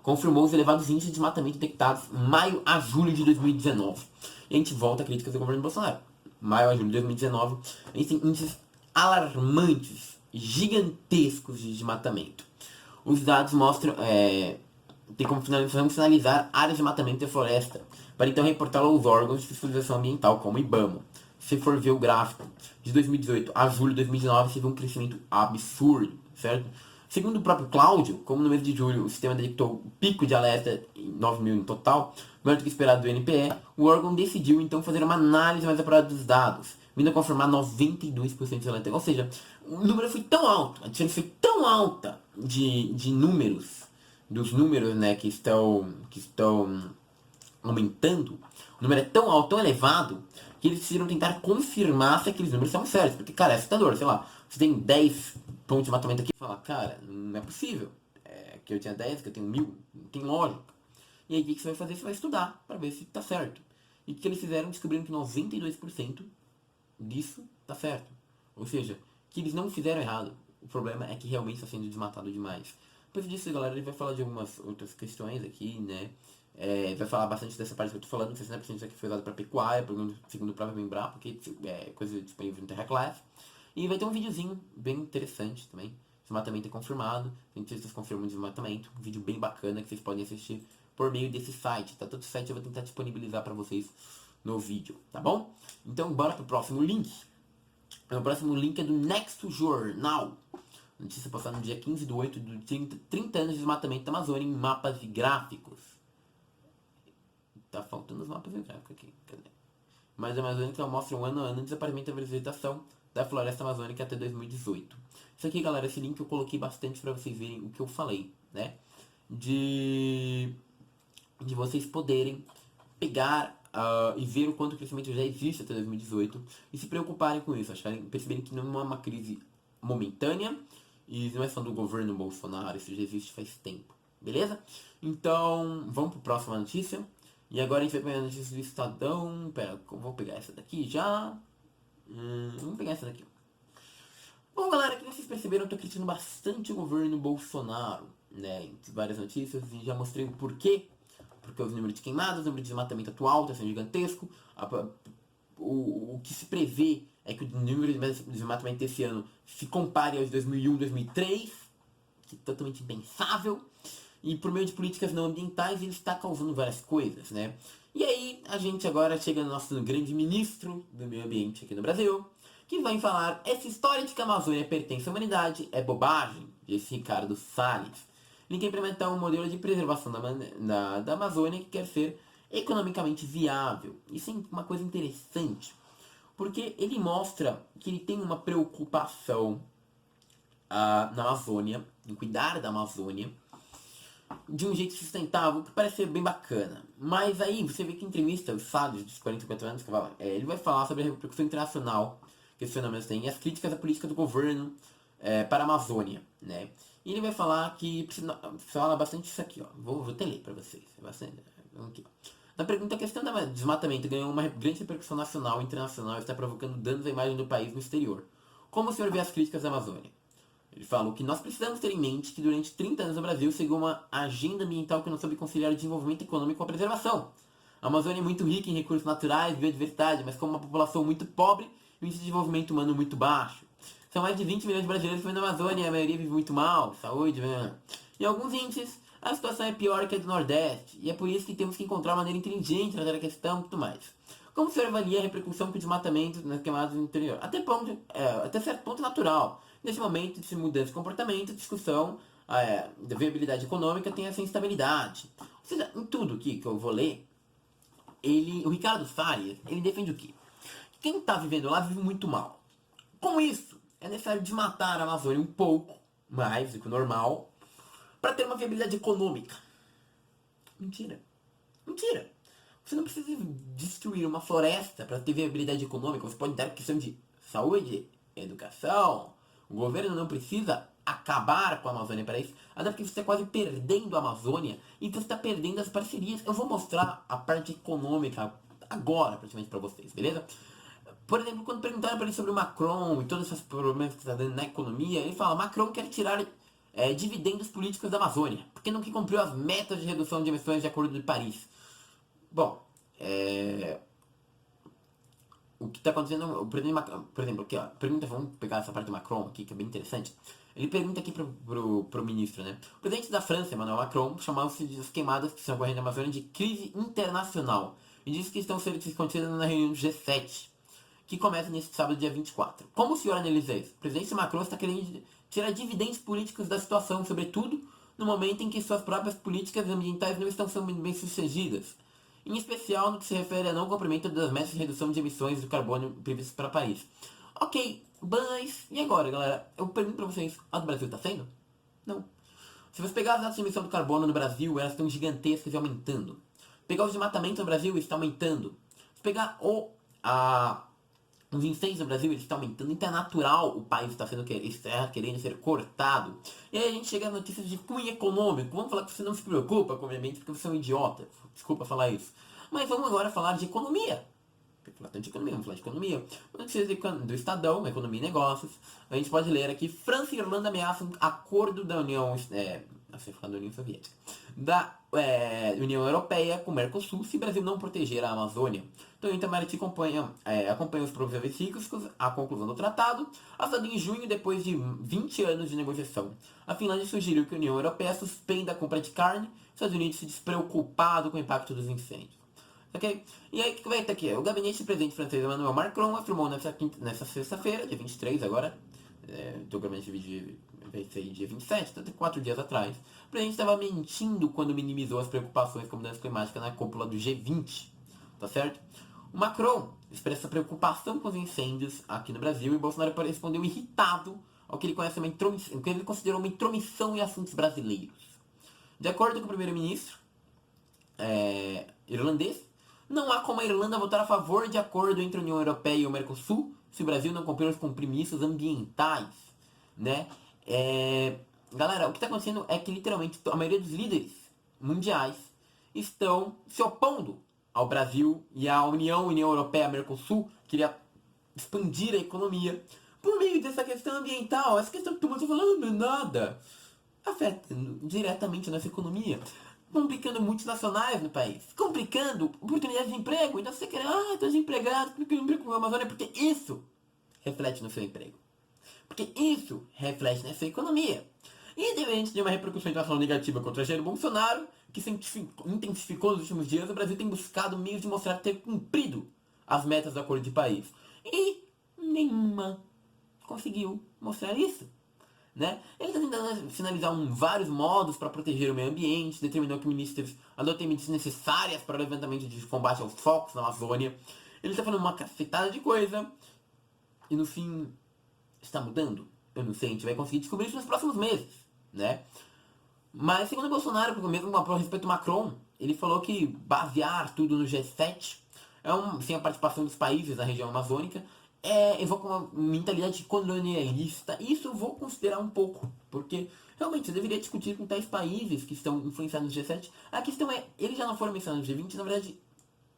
confirmou os elevados índices de desmatamento detectados maio a julho de 2019. E a gente volta a críticas do governo Bolsonaro. Maio a julho de 2019, a gente tem índices alarmantes, gigantescos de desmatamento. Os dados mostram, tem como finalização sinalizar áreas de desmatamento da floresta, para então reportá-lo aos órgãos de fiscalização ambiental, como o IBAMA. Se for ver o gráfico de 2018 a julho de 2019, você vê um crescimento absurdo, certo? Segundo o próprio Cláudio, como no mês de julho o sistema detectou pico de alerta em 9 mil no total, maior do que esperado do NPE, o órgão decidiu então fazer uma análise mais apurada dos dados, vindo a confirmar 92% de alerta. Ou seja, o número foi tão alto, a diferença foi tão alta de números, dos números, né, que estão aumentando, o número é tão alto, tão elevado, que eles decidiram tentar confirmar se aqueles números são sérios. Porque, cara, é assustador, sei lá, você tem 10 pontos de matamento aqui, e fala, cara, não é possível, que eu tinha 10, que eu tenho 1000, não tem lógica. E aí o que você vai fazer? Você vai estudar para ver se tá certo. E o que eles fizeram? Descobriram que 92% disso tá certo. Ou seja, que eles não fizeram errado. O problema é que realmente está sendo desmatado demais. Depois disso, galera, ele vai falar de algumas outras questões aqui, né? Vai falar bastante dessa parte que eu tô falando, 60% disso aqui foi usado para pecuária, segundo o próprio Membrapa, porque é coisa disponível no Terra Class. E vai ter um videozinho bem interessante também. Desmatamento é confirmado, cientistas confirmam o desmatamento. Um vídeo bem bacana que vocês podem assistir por meio desse site, tá? Todo site eu vou tentar disponibilizar para vocês no vídeo, tá bom? Então bora pro próximo link. O próximo link é do Next Jornal. Notícia postada no dia 15/8 do 30 anos de desmatamento da Amazônia em mapas e gráficos. Tá faltando os mapas e gráficos aqui, cadê? Mas a Amazônia então mostra ano a ano o desaparecimento da vegetação da floresta amazônica até 2018. Isso aqui, galera, esse link eu coloquei bastante para vocês verem o que eu falei, né? De vocês poderem pegar e ver o quanto o crescimento já existe até 2018 e se preocuparem com isso, perceberem que não é uma crise momentânea e não é só do governo Bolsonaro, isso já existe faz tempo, beleza? Então, vamos para a próxima notícia. E agora a gente vai pegar a notícia do Estadão. Pera, eu vou pegar essa daqui já. Vamos pegar essa daqui. Bom, galera, como vocês perceberam, eu tô criticando bastante o governo Bolsonaro, né? Em várias notícias, e já mostrei o porquê. Porque os números de queimadas, o número de desmatamento atual está sendo gigantesco. O que se prevê é que o número de desmatamento desse ano se compare aos 2001, 2003, que é totalmente impensável. E por meio de políticas não ambientais ele está causando várias coisas, né? E aí a gente agora chega no nosso grande ministro do meio ambiente aqui no Brasil, que vai falar: essa história de que a Amazônia pertence à humanidade é bobagem, disse Ricardo Salles. Ele quer implementar um modelo de preservação da Amazônia que quer ser economicamente viável. Isso é uma coisa interessante, porque ele mostra que ele tem uma preocupação na Amazônia, em cuidar da Amazônia, de um jeito sustentável, que parece ser bem bacana. Mas aí você vê que em entrevista, o Salles, de 44 anos, ele vai falar sobre a repercussão internacional que esse fenômeno tem e as críticas à política do governo para a Amazônia, né? E ele vai falar que fala bastante isso aqui, ó. Vou até ler para vocês. Aqui, ó. Na pergunta, a questão do desmatamento ganhou uma grande repercussão nacional e internacional e está provocando danos à imagem do país no exterior. Como o senhor vê as críticas à Amazônia? Ele falou que nós precisamos ter em mente que durante 30 anos no Brasil seguiu uma agenda ambiental que não soube conciliar o desenvolvimento econômico com a preservação. A Amazônia é muito rica em recursos naturais e biodiversidade, mas com uma população muito pobre e um índice de desenvolvimento humano muito baixo. São mais de 20 milhões de brasileiros que vivem na Amazônia e a maioria vive muito mal, saúde, Em alguns índices, a situação é pior que a do Nordeste, e é por isso que temos que encontrar uma maneira inteligente de tratar a questão e tudo mais. Como o senhor avalia a repercussão que o desmatamento nas queimadas no interior? Até certo ponto natural. Nesse momento de mudança de comportamento, discussão da viabilidade econômica tem essa instabilidade. Ou seja, em tudo aqui que eu vou ler, o Ricardo Salles, ele defende o quê? Quem está vivendo lá vive muito mal. Com isso, é necessário desmatar a Amazônia um pouco mais do que o normal para ter uma viabilidade econômica. Mentira. Você não precisa destruir uma floresta para ter viabilidade econômica. Você pode dar questão de saúde, educação. O governo não precisa acabar com a Amazônia para isso, até porque você está quase perdendo a Amazônia e você está perdendo as parcerias. Eu vou mostrar a parte econômica agora, praticamente, para vocês, beleza? Por exemplo, quando perguntaram para ele sobre o Macron e todos esses problemas que está dando na economia, ele fala: Macron quer tirar dividendos políticos da Amazônia, porque não cumpriu as metas de redução de emissões de Acordo de Paris. Bom, o que está acontecendo, por exemplo, aqui, ó, vamos pegar essa parte do Macron aqui, que é bem interessante. Ele pergunta aqui pro ministro, né? O presidente da França, Emmanuel Macron, chamava-se das queimadas que estão ocorrendo na Amazônia de crise internacional e disse que estão sendo discutidas na reunião do G7, que começa neste sábado, dia 24. Como o senhor analisa isso? O presidente Macron está querendo tirar dividendos políticos da situação, sobretudo no momento em que suas próprias políticas ambientais não estão sendo bem sucedidas, em especial no que se refere ao não cumprimento das metas de redução de emissões de carbono previstas para Paris. Ok, mas e agora, galera? Eu pergunto para vocês, a do Brasil está sendo? Não. Se você pegar as datas de emissão do carbono no Brasil, elas estão gigantescas e aumentando. Pegar os desmatamentos no Brasil, está aumentando. Se pegar os incêndios no Brasil, eles estão aumentando. Então é natural o país está querendo ser cortado. E aí a gente chega a notícias de cunho econômico. Vamos falar que você não se preocupa com o meio ambiente porque você é um idiota. Desculpa falar isso. Mas vamos agora falar de economia. Vamos falar de economia. Notícias do Estadão, Economia e Negócios. A gente pode ler aqui: França e Irlanda ameaçam acordo da União Soviética, da União Europeia com o Mercosul se o Brasil não proteger a Amazônia. Então o Itamaraty acompanha os prováveis riscos à conclusão do tratado, assado em junho depois de 20 anos de negociação. A Finlândia sugeriu que a União Europeia suspenda a compra de carne, os Estados Unidos se despreocupado com o impacto dos incêndios. Ok? E aí, o que vai ter aqui? O gabinete do presidente francês Emmanuel Macron afirmou nessa sexta-feira, dia 23 agora, do gabinete vai ser dia 27, então 4 dias atrás, o presidente estava mentindo quando minimizou as preocupações com a mudança climática na cúpula do G20, tá certo? O Macron expressa preocupação com os incêndios aqui no Brasil e Bolsonaro respondeu irritado ao que ele considerou uma intromissão em assuntos brasileiros. De acordo com o primeiro-ministro irlandês, não há como a Irlanda votar a favor de acordo entre a União Europeia e o Mercosul se o Brasil não cumprir os compromissos ambientais, né? Galera, o que está acontecendo é que literalmente a maioria dos líderes mundiais estão se opondo ao Brasil e à União Europeia, Mercosul, queria expandir a economia por meio dessa questão ambiental. Essa questão que tu está falando, nada, afeta diretamente a nossa economia, complicando multinacionais no país, complicando oportunidades de emprego. Então você quer, estou desempregado, porque eu não emprego com a Amazônia, porque isso reflete no seu emprego. Porque isso reflete na sua economia. E diante de uma repercussão internacional negativa contra Jair Bolsonaro, que se intensificou nos últimos dias, o Brasil tem buscado meios de mostrar ter cumprido as metas do acordo de Paris. E nenhuma conseguiu mostrar isso. Né? Ele está tentando sinalizar vários modos para proteger o meio ambiente, determinou que ministros adotem medidas necessárias para o levantamento de combate aos focos na Amazônia. Ele está falando uma cacetada de coisa e no fim está mudando. Eu não sei, a gente vai conseguir descobrir isso nos próximos meses, né? Mas segundo Bolsonaro, mesmo a respeito do Macron, ele falou que basear tudo no G7, sem a participação dos países da região amazônica, evoca uma mentalidade colonialista. Isso eu vou considerar um pouco, porque realmente você deveria discutir com tais países que estão influenciados no G7. A questão é, eles já não foram mencionados no G20, na verdade,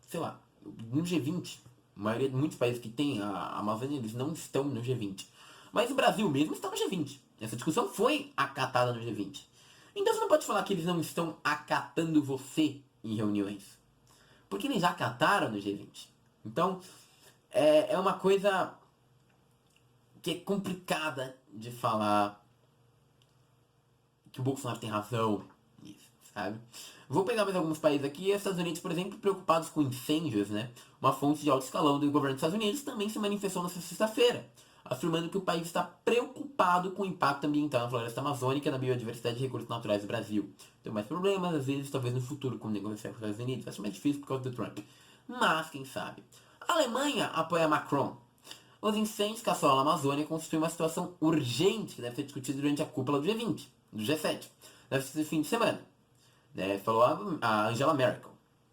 sei lá, no G20, muitos países que têm a Amazônia, eles não estão no G20. Mas o Brasil mesmo está no G20. Essa discussão foi acatada no G20. Então você não pode falar que eles não estão acatando você em reuniões, porque eles já acataram no G20. Então, é uma coisa que é complicada de falar que o Bolsonaro tem razão nisso, sabe? Vou pegar mais alguns países aqui. Os Estados Unidos, por exemplo, preocupados com incêndios, né? Uma fonte de alto escalão do governo dos Estados Unidos também se manifestou nesta sexta-feira, afirmando que o país está preocupado com o impacto ambiental na floresta amazônica, na biodiversidade e recursos naturais do Brasil. Tem mais problemas, às vezes, talvez no futuro, com negociar com os Estados Unidos. Vai ser mais difícil por causa do Trump. Mas, quem sabe? A Alemanha apoia Macron. Os incêndios que assolam a Amazônia constituem uma situação urgente que deve ser discutida durante a cúpula do G20, do G7. Deve ser fim de semana. Né? Falou a Angela Merkel,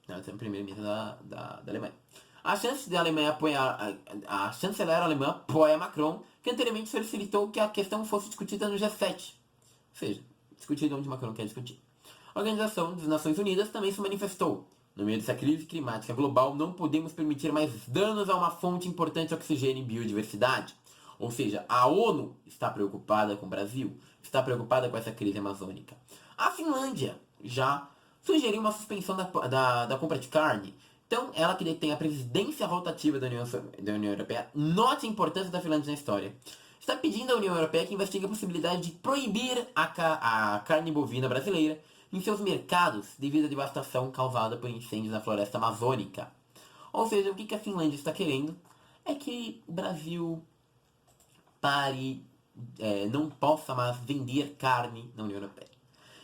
né? A primeira-ministra da Alemanha. A chance de a Alemanha apoiar, a chanceler alemã apoia Macron, que anteriormente solicitou que a questão fosse discutida no G7. Ou seja, discutida onde Macron quer discutir. A Organização das Nações Unidas também se manifestou. No meio dessa crise climática global, não podemos permitir mais danos a uma fonte importante de oxigênio e biodiversidade. Ou seja, a ONU está preocupada com o Brasil, está preocupada com essa crise amazônica. A Finlândia já sugeriu uma suspensão da compra de carne. Então, ela que detém a presidência rotativa da União Europeia, note a importância da Finlândia na história. Está pedindo à União Europeia que investigue a possibilidade de proibir a carne bovina brasileira em seus mercados devido à devastação causada por incêndios na floresta amazônica. Ou seja, o que a Finlândia está querendo é que o Brasil não possa mais vender carne na União Europeia.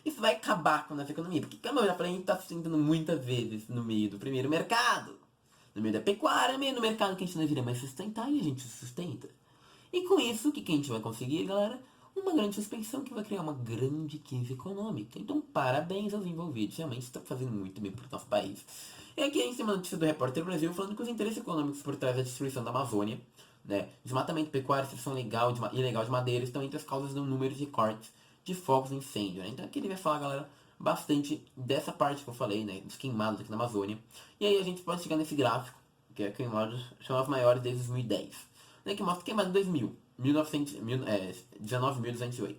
Isso vai acabar com a nossa economia, porque como eu já falei, a gente está sustentando muitas vezes no meio do primeiro mercado, no meio da pecuária, no meio do mercado que a gente não deveria mais sustentar e a gente sustenta. E com isso, o que a gente vai conseguir, galera? Uma grande suspensão que vai criar uma grande crise econômica. Então, parabéns aos envolvidos. Realmente está fazendo muito bem para o nosso país. E aqui a gente tem uma notícia do Repórter Brasil falando que os interesses econômicos por trás da destruição da Amazônia, né, desmatamento pecuário, extração ilegal de madeira, estão entre as causas do número de cortes de fogos de incêndio. Né? Então aqui ele vai falar, galera, bastante dessa parte que eu falei, né, dos queimados aqui na Amazônia. E aí a gente pode chegar nesse gráfico, que é queimados são as maiores desde 2010. Né, que mostra queimado em 2000. 19.208.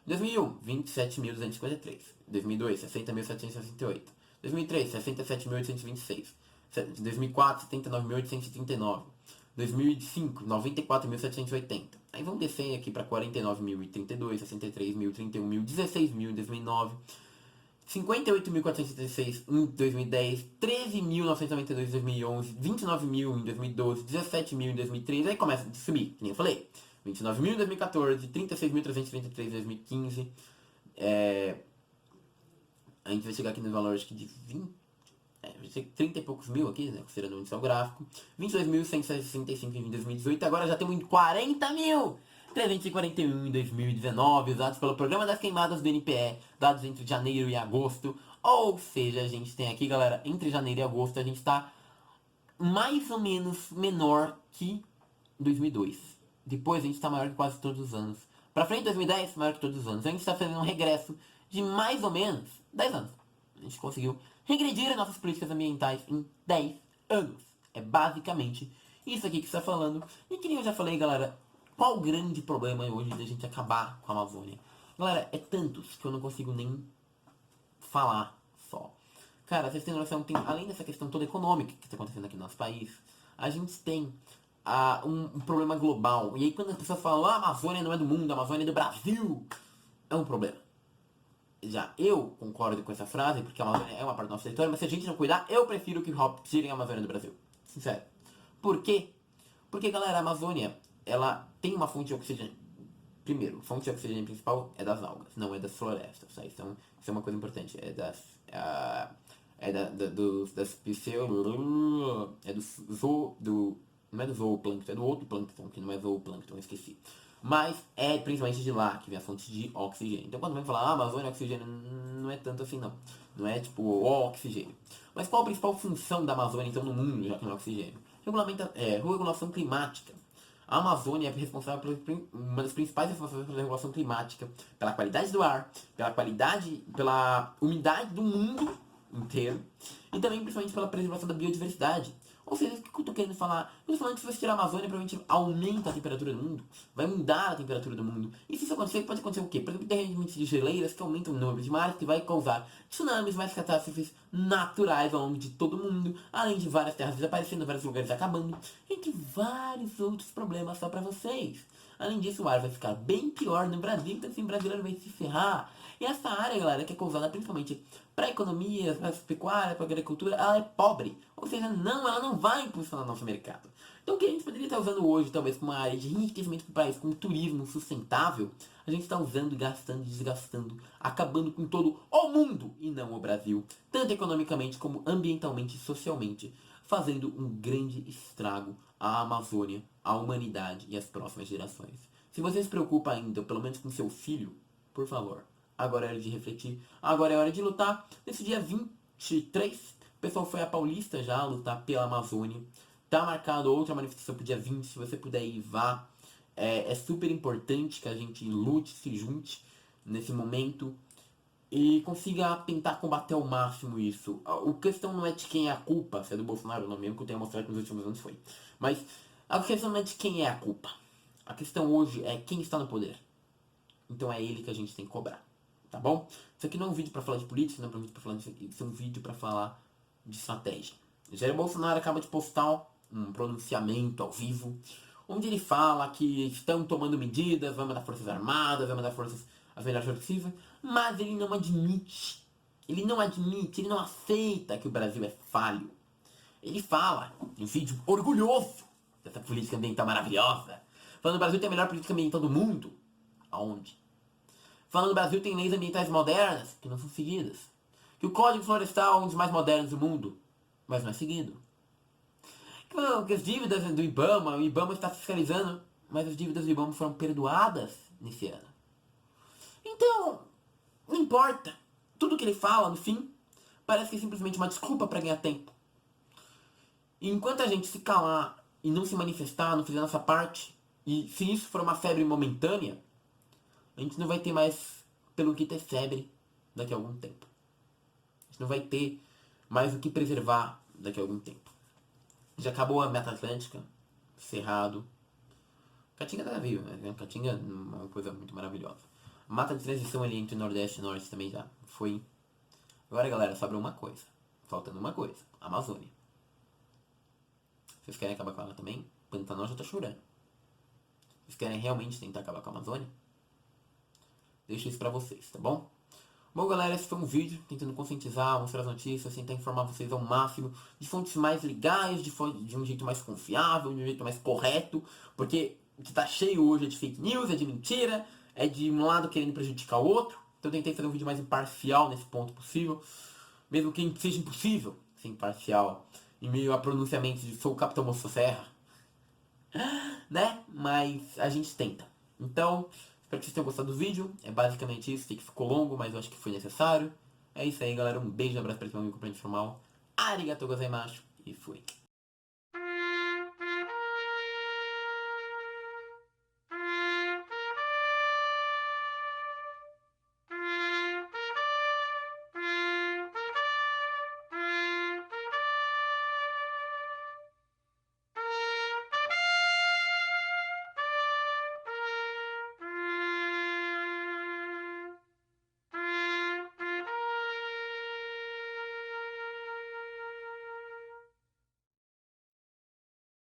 2001, 27.253. 2002, 60.768. 2003, 67.826. 2004, 79.839. 2005, 94.780. Aí vamos descer aqui para 49.032, 63.031, 16.000 em 2009. 58.436 em 2010, 13.992 em 2011, 29.000 em 2012, 17.000 em 2013, aí começa a subir, que nem eu falei. 29.000 em 2014, 36.333 em 2015. A gente vai chegar aqui nos valores de 20... vai ser 30 e poucos mil aqui, né, considerando o índice gráfico. 22.165 em 2018, agora já temos 40.341 em 2019, usados pelo Programa das Queimadas do NPE, dados entre janeiro e agosto. Ou seja, a gente tem aqui, galera, entre janeiro e agosto, a gente está mais ou menos menor que 2002. Depois a gente está maior que quase todos os anos. Pra frente, 2010, maior que todos os anos. A gente está fazendo um regresso de mais ou menos 10 anos. A gente conseguiu regredir as nossas políticas ambientais em 10 anos. É basicamente isso aqui que está falando. E que nem eu já falei, galera, qual o grande problema hoje da gente acabar com a Amazônia? Galera, é tantos que eu não consigo nem falar só. Cara, vocês têm noção, tem, além dessa questão toda econômica que está acontecendo aqui no nosso país, a gente tem um problema global. E aí quando as pessoas falam, a Amazônia não é do mundo, a Amazônia é do Brasil, é um problema. Já eu concordo com essa frase, porque a Amazônia é uma parte do nosso território, mas se a gente não cuidar, eu prefiro que tirem a Amazônia do Brasil. Sincero. Por quê? Porque, galera, a Amazônia, ela tem uma fonte de oxigênio. Primeiro, a fonte de oxigênio principal é das algas, não é das florestas, tá? Então, isso é uma coisa importante. É das... das pseudo... não é do zooplâncton, é do outro plâncton, que não é zooplâncton, eu esqueci. Mas é principalmente de lá que vem a fonte de oxigênio. Então quando vem falar, Amazônia, oxigênio, não é tanto assim não. Não é tipo o oxigênio. Mas qual a principal função da Amazônia então no mundo, já que não é oxigênio? Regulação climática. A Amazônia é responsável por uma das principais responsáveis pela regulação climática, pela qualidade do ar, pela umidade do mundo inteiro e também principalmente pela preservação da biodiversidade. Ou seja, o que eu tô querendo falar? Eu tô falando que se você tirar a Amazônia, provavelmente aumenta a temperatura do mundo, vai mudar a temperatura do mundo. E se isso acontecer, pode acontecer o quê? Por exemplo, derretimento de geleiras que aumentam o número de mares, que vai causar tsunamis, mais catástrofes naturais ao longo de todo o mundo, além de várias terras desaparecendo, vários lugares acabando, entre vários outros problemas só pra vocês. Além disso, o ar vai ficar bem pior no Brasil, então assim, o brasileiro vai se ferrar. E essa área, galera, que é causada principalmente para a economia, para a pecuária, para a agricultura, ela é pobre. Ou seja, ela não vai impulsionar o nosso mercado. Então o que a gente poderia estar usando hoje, talvez como uma área de enriquecimento do país, como turismo sustentável, a gente está usando, gastando, desgastando, acabando com todo o mundo e não o Brasil, tanto economicamente como ambientalmente e socialmente, fazendo um grande estrago à Amazônia, à humanidade e às próximas gerações. Se você se preocupa ainda, pelo menos com seu filho, por favor, agora é hora de refletir, agora é hora de lutar. Nesse dia 23, o pessoal foi a Paulista já lutar pela Amazônia. Tá marcado outra manifestação pro dia 20, se você puder ir, vá. É super importante que a gente lute, se junte nesse momento e consiga tentar combater ao máximo isso. A questão não é de quem é a culpa, se é do Bolsonaro ou não, mesmo que eu tenha mostrado que nos últimos anos foi. Mas a questão não é de quem é a culpa. A questão hoje é quem está no poder. Então é ele que a gente tem que cobrar. Tá bom? Isso aqui não é um vídeo pra falar de política, não é um vídeo pra falar disso aqui. Isso é um vídeo pra falar de estratégia. Jair Bolsonaro acaba de postar um pronunciamento ao vivo, onde ele fala que estão tomando medidas, vai mandar forças armadas, vai mandar forças as melhores forças possíveis, mas ele não admite, ele não aceita que o Brasil é falho. Ele fala, em um vídeo orgulhoso dessa política ambiental maravilhosa, falando que o Brasil tem a melhor política ambiental do mundo. Aonde? Falando que o Brasil tem leis ambientais modernas, que não são seguidas. Que o Código Florestal é um dos mais modernos do mundo, mas não é seguido. Que as dívidas do IBAMA, o IBAMA está fiscalizando, mas as dívidas do IBAMA foram perdoadas nesse ano. Então, não importa. Tudo que ele fala, no fim, parece que é simplesmente uma desculpa para ganhar tempo. E enquanto a gente se calar e não se manifestar, não fizer a nossa parte, e se isso for uma febre momentânea, a gente não vai ter mais pelo que ter febre daqui a algum tempo. A gente não vai ter mais o que preservar daqui a algum tempo. Já acabou a Mata Atlântica, Cerrado. Caatinga tá vivo, né? Caatinga é uma coisa muito maravilhosa. A mata de transição ali entre Nordeste e Norte também já foi. Agora, galera, sobra uma coisa. Faltando uma coisa. Amazônia. Vocês querem acabar com ela também? Pantanal já tá chorando. Vocês querem realmente tentar acabar com a Amazônia? Deixo isso pra vocês, tá bom? Bom, galera, esse foi um vídeo tentando conscientizar, mostrar as notícias, tentar informar vocês ao máximo de fontes mais legais, de um jeito mais confiável, de um jeito mais correto, porque o que tá cheio hoje é de fake news, é de mentira, é de um lado querendo prejudicar o outro. Então eu tentei fazer um vídeo mais imparcial nesse ponto possível, mesmo que seja impossível ser imparcial, em meio a pronunciamentos de sou o Capitão Motosserra, né? Mas a gente tenta. Então, espero que vocês tenham gostado do vídeo. É basicamente isso. Sei que ficou longo, mas eu acho que foi necessário. É isso aí, galera. Um beijo, um abraço para todo mundo que compreende formal. Arigatou gozaimasu. E fui.